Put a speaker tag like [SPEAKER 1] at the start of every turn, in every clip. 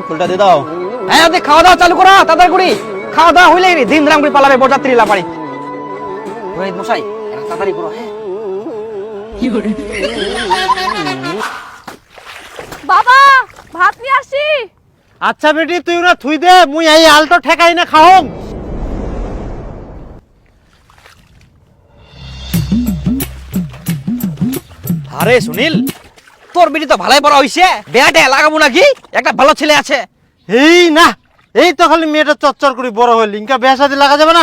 [SPEAKER 1] ফুলটা দিয়ে দাও।
[SPEAKER 2] হ্যাঁ ওদের খাওয়া দাওয়া চালু করো তাড়াতাড়ি করে। খাওয়া দাওয়া হইলেই দিন রাম করে পালাবে বরযাত্রী লাপাড়ি। পুরোহিত মশাই তাড়াতাড়ি করো। হ্যাঁ
[SPEAKER 3] বাবা ভাত নিয়ে আসি।
[SPEAKER 4] আচ্ছা বেটি তুই না থুই দে, মুই এই আলটো ঠেকাই না খাওং।
[SPEAKER 2] আরে সুনীল, তোর বিটি তো ভালোই বড় হইছে, বিয়াটা লাগাবো নাকি? একটা ভালো ছেলে আছে।
[SPEAKER 4] এই না, এই তো খালি মেয়েটা চচ্চর করে বড় হইল, ইনকা বিয়া শাদী লাগা যাবে না?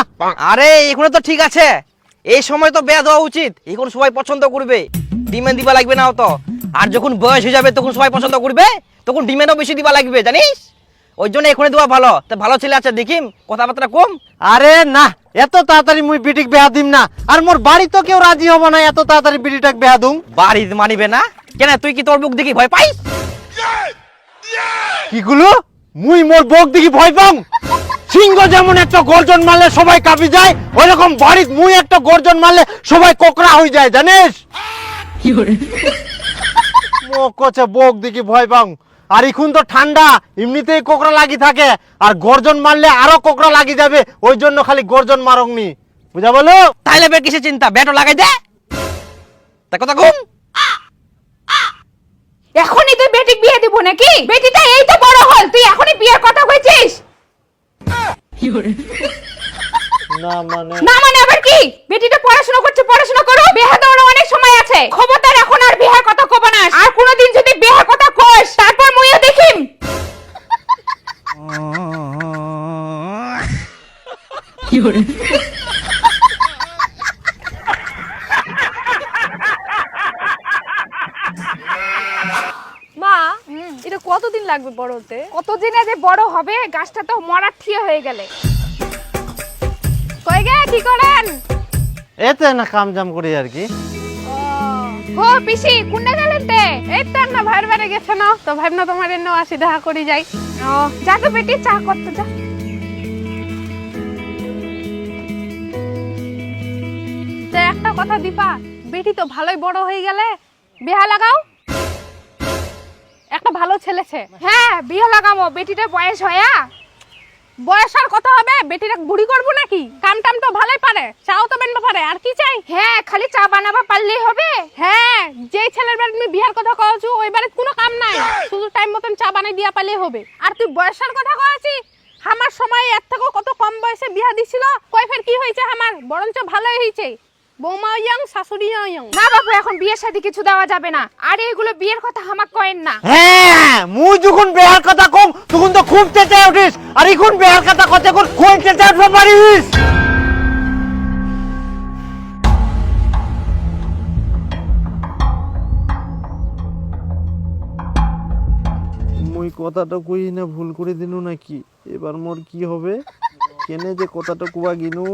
[SPEAKER 2] আরে এখন তো ঠিক আছে, এই সময় তো বিয়া দেওয়া উচিত। এখন সবাই পছন্দ করবে, ডিমান্ড দিবা লাগবে না তো। আর যখন বয়স হয়ে যাবে তখন সবাই পছন্দ করবে, তখন ডিমান্ডও বেশি দিবা লাগবে, জানিস? ওই জন্য এখনই দেওয়া ভালো। তো ভালো ছেলে আছে দেখিম, কথাবার্তা কম।
[SPEAKER 4] আরে না, এত তাড়াতাড়ি মুই বিটিক বিয়া দিম না। আর মোর বাড়ি তো কেউ রাজি হবো না এত তাড়াতাড়ি বিটিটাক বিয়া দুম।
[SPEAKER 2] বাড়ি মানিবে না কেন? তুই কি তোর বুক দেখি ভয় পাইস?
[SPEAKER 4] কি গুলো মুই মোর বক দেখি ভয় পাম? সিংহ যেমন একটা গর্জন মারলে সবাই কাঁপি যায়, ওইরকম বাড়িত মুই একটা গর্জন মারলে সবাই কোকড়া হয়ে যায়, জানিস? মুখ কচ্ছে বক দেখি ভয় পাম। আর এখন তো ঠান্ডা, এমনিতেই কোকড়া লাগি থাকে, আর গর্জন মারলে আরো কোকড়া লাগি যাবে, ওই জন্য খালি গর্জন মারংনি, বুঝা বলো?
[SPEAKER 2] তাইলে বের কিসে চিন্তা, ব্যাটও লাগাই দে। তা কথা কম।
[SPEAKER 3] এখনই তুই বেটিক বিয়ে দিব নাকি? বেটিটা এই তো বড় হল, তুই এখনই বিয়ের কথা কইছিস?
[SPEAKER 4] না মানে
[SPEAKER 3] না মানে আবার কি? বেটিটা পড়াশোনা করছে, পড়াশোনা করো, বিয়ে দেওয়ার অনেক সময় আছে। খবরদার এখন আর বিয়ের কথা কব না। আর কোনোদিন যদি বিয়ের কথা কইস তারপর মুইও দেখিম। মা, এটা কতদিন লাগবে বড় হতে? কতদিনে যে বড় হবে, গাছটা তো মরার ঠিয়া হয়ে গেলে। কই গে কি করেন?
[SPEAKER 4] এতে না কাম জাম করি আর কি।
[SPEAKER 3] ও পিসি কোনে গেলেন তে? এই তো না ভাইয়ের বাড়ি গেছে না, তো ভাবনা তোমার এন্ন আসি দেখা করি যাই। ও যা তো বেটি চা করতে যা। তে একটা কথা দীপা, বেটি তো ভালোই বড় হয়ে গেলে, বিয়া লাগাও। একটা ভালো ছেলেছে। হ্যাঁ বিয়ে লাগাবো, বেটিটার বয়স হয়া। বয়স আর কত হবে? বেটিটা বুড়ি করবো নাকি? কাম টাম তো ভালোই পারে, চাও তো বানাতে পারে, আর কি চাই? হ্যাঁ খালি চা বানাবা পারলেই হবে। হ্যাঁ যেই ছেলের বাড়ি তুমি বিয়ার কথা কওছো ওই বাড়িতে কোনো কাম নাই, শুধু টাইম মতন চা বানাই দিয়া পারলেই হবে। আর তুই বয়সের কথা কওছি, আমার সময় এর থেকেও কত কম বয়সে বিয়া দিছিল, কই ফের কি হয়েছে আমার? বরঞ্চ ভালোই হয়েছে, বৌমা ইয়াং শাশুড়ি ইয়াং। না বাবু এখন বিয়ের সাথে কিছু দেওয়া যাবে না, আর এগুলো বিয়ের কথা আমাক কয়েন না।
[SPEAKER 4] হ্যাঁ মুই যখন বিয়ার কথা কম তখন তো খুব চেঁচাই উঠিস, আর এখন বিয়ার কথা কত কোন কোন চেঁচাই উঠতে পারিস? মুই কথাটা কই না ভুল করে দিনু নাকি? এবার মোর কি হবে? কেনে যে কথাটা কুয়া গিনু?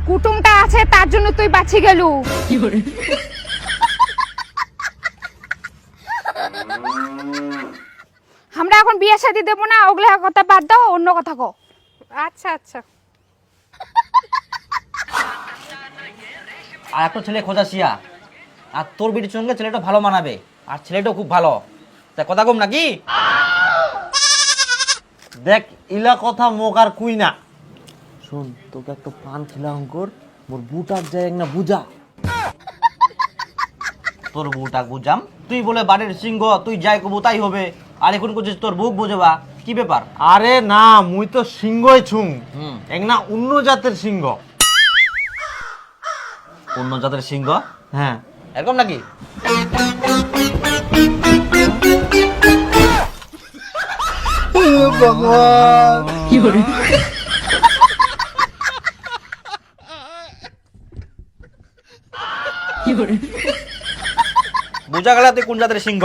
[SPEAKER 3] কুটুমটা আছে তার জন্য তুই বাঁচি গেলু। আমরা এখন বিয়ে শাদী দেবো না, ওগুলা কথা বাদ দাও, অন্য কথা কও। আচ্ছা আচ্ছা।
[SPEAKER 2] আর একটা ছেলে খোঁজাছিয়া, আর তোর বিটির সঙ্গে ছেলেটা ভালো মানাবে, আর ছেলেটাও খুব ভালো। তা কথা কম নাকি?
[SPEAKER 4] দেখ ইলা কথা মোক আর কুই না। শুন তোকে একটা পান খিলা অঙ্কর, মোর বুটার যায় না বুঝা।
[SPEAKER 2] তোর বউটা বুঝাম, তুই বলে বাড়ির সিংহ, তুই যাই কবু তাই হবে। আর এখন করছিস তোর বুক বুঝবা, কি ব্যাপার?
[SPEAKER 4] আরে না মুই তো সিংহই ছুং, এক না অন্য জাতের সিংহ।
[SPEAKER 2] অন্য জাতের সিংহ?
[SPEAKER 4] হ্যাঁ
[SPEAKER 2] এরকম নাকি?
[SPEAKER 4] ভগবান
[SPEAKER 2] বুঝা গেল তুই কোন জাতের সিংহ।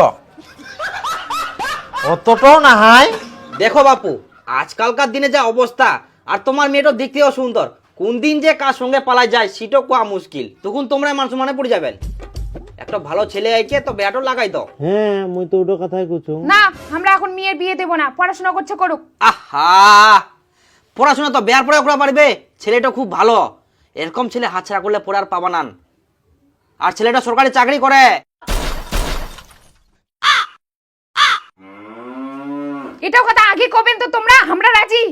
[SPEAKER 4] অতটাও না হাই।
[SPEAKER 2] দেখো বাপু, আজকালকার দিনে যা অবস্থা, আর তোমার মেয়েটা দেখতেও সুন্দর, কোন দিন যে কার সঙ্গে পালা যায় সেটাও কোয়া মুশকিল, তখন তোমরা মান সম্মানে পড়ে যাবেন। একটা ভালো ছেলে আইকে তো ব্যাটও লাগাই দাও।
[SPEAKER 4] হ্যাঁ মুই তো ওটা কথাই কইছো।
[SPEAKER 3] না, আমরা এখন মেয়ের বিয়ে দেব না, পড়াশোনা করছে করুক।
[SPEAKER 2] আহা, পড়াশোনা তো বিয়ার পরে করা পারবে। ছেলেটা খুব ভালো, এরকম ছেলে হাতছাড়া করলে পরে আর পাবা না। আর ছেলেটা সরকারি চাকরি করে।
[SPEAKER 3] এটাও কথা আগে কবেন তো তোমরা, আমরা রাজি।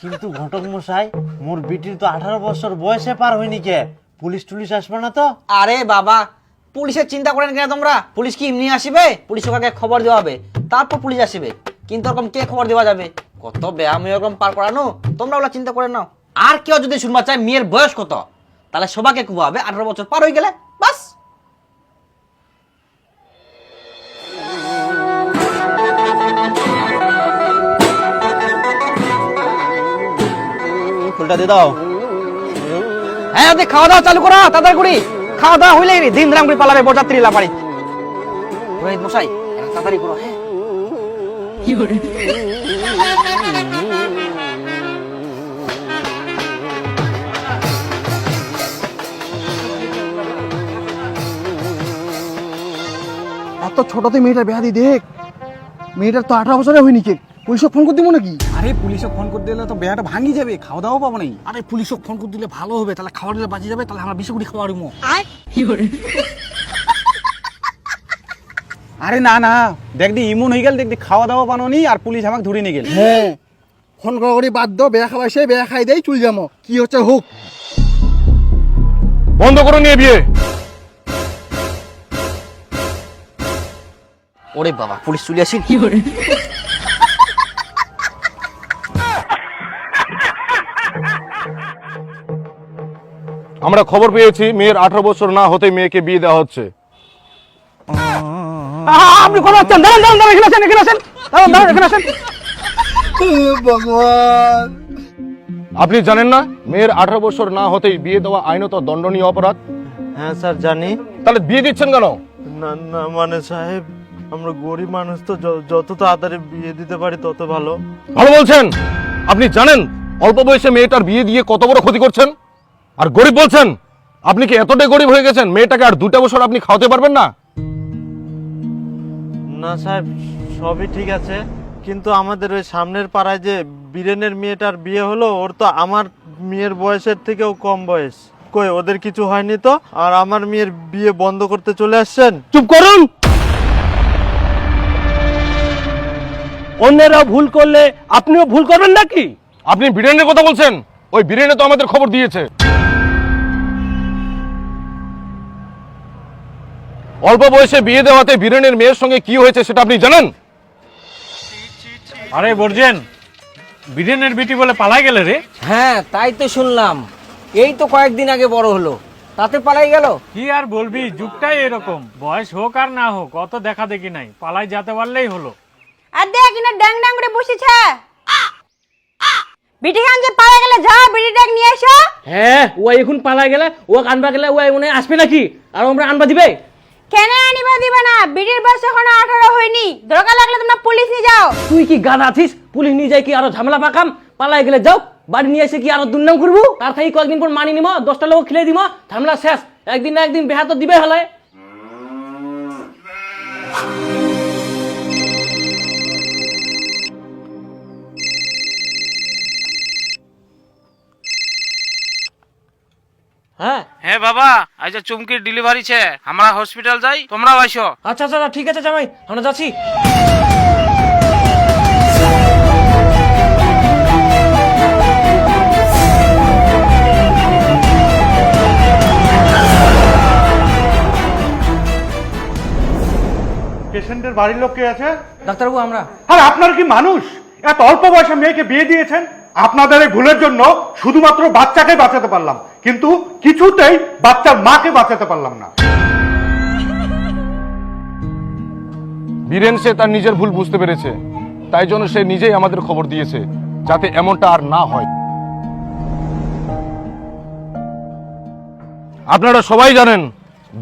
[SPEAKER 4] কিন্তু ঘটক মশাই, মোর বিটির তো 18 বছর বয়সে পার হয়নি কে, পুলিশ টুলিশ আসবে না তো?
[SPEAKER 2] আরে বাবা, পুলিশের চিন্তা করেন কিনা তোমরা? পুলিশ কি এমনি আসবে? পুলিশ ওকে খবর দেওয়া হবে, তারপর পুলিশ আসবে। কিন্তু ওরকম কে খবর দেওয়া যাবে? কত ব্যায়াম এরকম পার করানো, তোমরা ওগুলো চিন্তা করে নাও। আর কেউ যদি শুনবা চায় মেয়ের বয়স কত, তাহলে সবাইকে কুবাবে 18 বছর পার হয়ে গেলে বাস।
[SPEAKER 4] ফুলটা দিয়ে দাও।
[SPEAKER 2] হ্যাঁ, খাওয়া দাওয়া চালু করো তাড়াতাড়ি করে। খাওয়া দাওয়া হইলে দিন ধাম করে পালাবে বরযাত্রী লাপাড়ি। রোহিত মশাই, তাড়াতাড়ি করো। হ্যাঁ,
[SPEAKER 1] এত ছোটতে মেয়েটার বেহাদি দেখ, মেয়েটার তো 18 বছরে হয়নি কে, পুলিশক ফোন করে দিব নাকি?
[SPEAKER 5] আরে পুলিশক ফোন করে দিলে তো বেড়াটা ভাঙি যাবে, খাওয়া দাওয়া পাবো নাই।
[SPEAKER 1] আরে পুলিশক ফোন করে দিলে ভালো হবে, তাহলে খাওয়া দিলে বাঁচিয়ে যাবে, তাহলে আমরা বেশি করে খাওয়া দিব।
[SPEAKER 5] আরে না না, দেখদি ইমন হয়ে গেল, দেখদি খাওয়া দাওয়া বানোনি আর পুলিশ আমাকে ধরে নিয়ে গেল।
[SPEAKER 1] হ্যাঁ, ফোন করে বাদ দাও, বেয়া খাওয়া সে বেয়া খাই দেয়, চুল যাবো, কি হচ্ছে হোক।
[SPEAKER 6] বন্ধ করো নিয়ে বিয়ে।
[SPEAKER 2] ওরে বাবা, পুলিশ চলে আসি।
[SPEAKER 6] আমরা খবর পেয়েছি মেয়ের 18 বছর না হতে মেয়েকে বিয়ে দেওয়া হচ্ছে।
[SPEAKER 5] আপনি কোন আছেন? দাঁড়ান দাঁড়ান দাঁড়ান, এখানে আসেন, এখানে আসেন, দাঁড়ান দাঁড়ান, এখানে আসেন।
[SPEAKER 1] ভগবান,
[SPEAKER 6] আপনি জানেন না মেয়ের 18 বছর না হতেই বিয়ে দেওয়া আইনত দণ্ডনীয় অপরাধ?
[SPEAKER 4] হ্যাঁ স্যার জানি।
[SPEAKER 6] তাহলে বিয়ে দিচ্ছেন কেন?
[SPEAKER 4] না না মানে সাহেব, আমরা গরিব মানুষ তো, যত তাড়াতাড়ি বিয়ে দিতে পারি তত ভালো।
[SPEAKER 6] ভালো বলছেন। আপনি জানেন অল্প বয়সে মেয়েটার বিয়ে দিয়ে কত বড় ক্ষতি করছেন? আর গরিব বলছেন? আপনি কি এতটাই গরিব হয়ে গেছেন মেয়েটাকে আর 2টা বছর আপনি খাওয়াতে পারবেন না?
[SPEAKER 4] না সাহেব, সবই ঠিক আছে, কিন্তু আমাদের ওই সামনের পাড়ায় যে বীরেনের মেয়েটার বিয়ে হলো, ওর তো আমার মেয়ের বয়সের থেকেও কম বয়স। কই ওদের কিছু হয়নি তো, আর আমার মেয়ের বিয়ে বন্ধ করতে চলে আসছেন?
[SPEAKER 6] চুপ করুন।
[SPEAKER 7] অন্যেরা ভুল করলে আপনিও ভুল করবেন নাকি?
[SPEAKER 6] আপনি বীরেনের কথা বলছেন? ওই বীরেনে তো আমাদের খবর দিয়েছে। অল্প বয়সে বিয়ে দেওয়াতে বীরেনের মেয়ের সঙ্গে কি হয়েছে সেটা আপনি জানেন?
[SPEAKER 7] আরে বর্জেন, বীরেনের বিটি বলে পালাই গেলে রে।
[SPEAKER 2] হ্যাঁ, তাই তো শুনলাম। এই তো কয়েকদিন আগে বড় হলো, তাতে পালাই গেল।
[SPEAKER 7] কি আর বলবি, যুগটাই এরকম, বয়স হোক আর না হোক অত দেখা দেখি নাই, পালাই যেতে পারলেই হলো।
[SPEAKER 8] আর দেখ ইনা ড্যাং ড্যাং করে বসেছে। বিটি খান যে পালা গেলে যাও, বিটি ড্যাং নিয়ে এসো।
[SPEAKER 9] হ্যাঁ, ও এখন পালা গেলে, ও আনবা গেলে ও মনে হয় আসবে নাকি? আর আমরা আনবা দিবে?
[SPEAKER 8] কেন আনিবা দিবা না? বিটির বয়স এখনো 18 হয়নি, দরকার লাগলে তোমরা পুলিশ নিয়ে যাও।
[SPEAKER 9] তুই কি গাধা আছিস? পুলিশ নিয়ে যায় কি আরো ঝামেলা পাকাম? পালাই গেলে যাও, বাড়ি নিয়ে এসে কি আরো দুর্নাম করবো? তার থেকে কয়েকদিন পর মানি নিব, 10টা লোক খেলে দিব, ঝামেলা শেষ। একদিন না একদিন বেহা তো দিবে হলে। হ্যাঁ
[SPEAKER 10] হ্যাঁ বাবা, আজ চুমকির ডেলিভারি ছে, আমরা হসপিটাল যাই, তোমরাও আইসো।
[SPEAKER 9] আচ্ছা আচ্ছা ঠিক আছে জামাই, আমরা যাচ্ছি।
[SPEAKER 7] পেশেন্টের বাড়ির লোক কে আছে?
[SPEAKER 2] ডাক্তারবাবু, আমরা।
[SPEAKER 7] আর আপনার কি মানুষ? এত অল্প বয়সে মেয়েকে বিয়ে দিয়েছেন। আপনাদের এই ভুলের জন্য শুধুমাত্র বাচ্চাকে বাঁচাতে পারলাম, কিন্তু কিছুতেই বাচ্চার মাকে বাঁচাতে পারলাম না।
[SPEAKER 6] বীরেন সে তার নিজের ভুল বুঝতে পেরেছে, তাই জন্য সে নিজেই আমাদের খবর দিয়েছে, যাতে এমনটা আর না হয়। আপনারা সবাই জানেন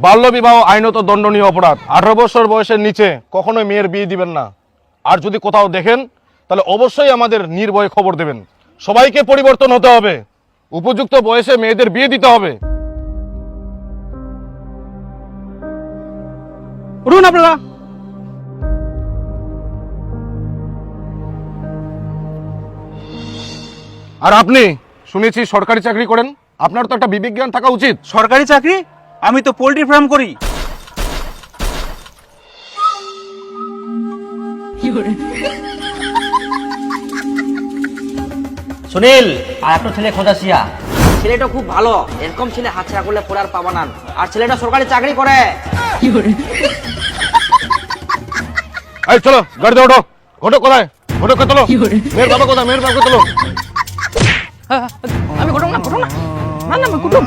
[SPEAKER 6] বাল্য বিবাহ আইনত দণ্ডনীয় অপরাধ। 18 বছর বয়সের নিচে কখনোই মেয়ের বিয়ে দিবেন না। আর যদি কোথাও দেখেন তাহলে অবশ্যই আমাদের নির্ভয়ে খবর দেবেন। সবাইকে পরিবর্তন হতে হবে, উপযুক্ত বয়সে মেয়েদের বিয়ে দিতে হবে।
[SPEAKER 5] উঠুন আপনারা।
[SPEAKER 6] আর আপনি শুনেছি সরকারি চাকরি করেন, আপনার তো একটা বিবেক জ্ঞান থাকা উচিত।
[SPEAKER 5] সরকারি চাকরি? আমি তো পোল্ট্রি ফার্ম করি।
[SPEAKER 2] সুনীল, আর একটা ছেলে খোঁজাছিয়া। ছেলেটা খুব ভালো, এরকম ছেলে হাতছাড়া করলে পরে আর পাবা না। আর ছেলেটা সরকারি চাকরি করে।
[SPEAKER 6] এই চলো গাড়িতে ওঠো। ঘটক কোথায়? ঘটককে তোলো। মেয়ের বাবা কোথায়? মেয়ের বাবাকে তোলো।
[SPEAKER 9] আমি ঘটক না, ঘটক না, না না, আমি কুটুম।